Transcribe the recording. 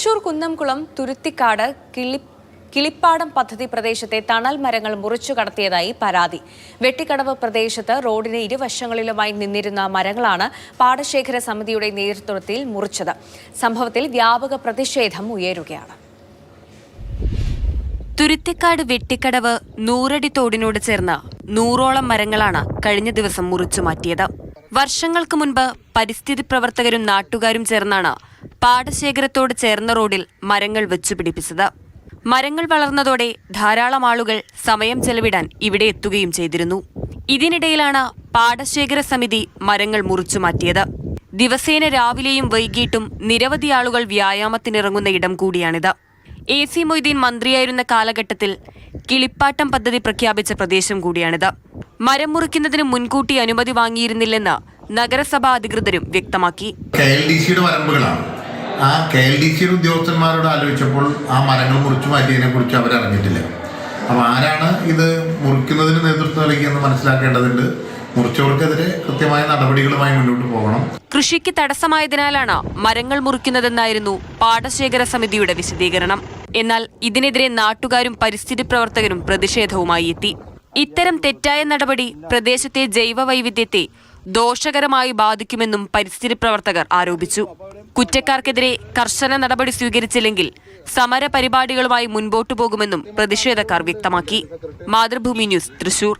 തൃശൂർ കുന്നംകുളം തുരുത്തിക്കാട് കിളിപ്പാടം പദ്ധതി പ്രദേശത്തെ തണൽ മരങ്ങൾ മുറിച്ചു കടത്തിയതായി പരാതി. വെട്ടിക്കടവ് പ്രദേശത്ത് റോഡിന് ഇരുവശങ്ങളിലുമായി നിന്നിരുന്ന മരങ്ങളാണ് പാടശേഖര സമിതിയുടെ നേതൃത്വത്തിൽ മുറിച്ചത്. സംഭവത്തിൽ വ്യാപക പ്രതിഷേധം ഉയരുകയാണ്. തുരുത്തിക്കാട് വെട്ടിക്കടവ് 100 അടി തോടിനോട് ചേർന്ന് 100ഓളം മരങ്ങളാണ് കഴിഞ്ഞ ദിവസം മുറിച്ചു മാറ്റിയത്. വർഷങ്ങൾക്ക് മുൻപ് പരിസ്ഥിതി പ്രവർത്തകരും നാട്ടുകാരും ചേർന്നാണ് പാടശേഖരത്തോട് ചേർന്ന റോഡിൽ മരങ്ങൾ വെച്ചുപിടിപ്പിച്ചത്. മരങ്ങൾ വളർന്നതോടെ ധാരാളം ആളുകൾ സമയം ചെലവിടാൻ ഇവിടെ എത്തുകയും ചെയ്തിരുന്നു. ഇതിനിടയിലാണ് പാടശേഖര സമിതി മരങ്ങൾ മുറിച്ചു മാറ്റിയത്. ദിവസേന രാവിലെയും വൈകിട്ടും നിരവധി ആളുകൾ വ്യായാമത്തിനിറങ്ങുന്ന ഇടം കൂടിയാണിത്. AC മൊയ്തീൻ മന്ത്രിയായിരുന്ന കാലഘട്ടത്തിൽ കിളിപ്പാട്ടം പദ്ധതി പ്രഖ്യാപിച്ച പ്രദേശം കൂടിയാണിത്. മരം മുറിക്കുന്നതിന് മുൻകൂട്ടി അനുമതി വാങ്ങിയിരുന്നില്ലെന്ന് നഗരസഭാ അധികൃതരും വ്യക്തമാക്കി. KLDCയുടെ വരമ്പുകളാണ്. ആ KLDCയുടെ ഉദ്യോഗസ്ഥന്മാരോട് ആലോചിച്ചപ്പോൾ ആ മരങ്ങൾ മുറിച്ചു മാറ്റിയതിനെ കുറിച്ച് അവരറിഞ്ഞിട്ടില്ല. അപ്പോൾ ആരാണ് ഇത് മുറിക്കുന്നതിന് നേതൃത്വം നൽകിയെന്ന് മനസ്സിലാക്കേണ്ടതുണ്ട്. മുറിച്ചവർക്കെതിരെ കൃത്യമായ നടപടികളുമായി മുന്നോട്ട് പോകണം. കൃഷിക്ക് തടസ്സമായതിനാലാണ് മരങ്ങൾ മുറിക്കുന്നതെന്നായിരുന്നു പാടശേഖര സമിതിയുടെ വിശദീകരണം. എന്നാൽ ഇതിനെതിരെ നാട്ടുകാരും പരിസ്ഥിതി പ്രവർത്തകരും പ്രതിഷേധവുമായി എത്തി. ഇത്തരം തെറ്റായ നടപടി പ്രദേശത്തെ ജൈവ വൈവിധ്യത്തെ ദോഷകരമായി ബാധിക്കുമെന്നും പരിസ്ഥിതി പ്രവർത്തകർ ആരോപിച്ചു. കുറ്റക്കാർക്കെതിരെ കർശന നടപടി സ്വീകരിച്ചില്ലെങ്കിൽ സമര പരിപാടികളുമായി മുൻപോട്ടു പോകുമെന്നും പ്രതിഷേധക്കാർ വ്യക്തമാക്കി. മാതൃഭൂമി ന്യൂസ്, തൃശൂർ.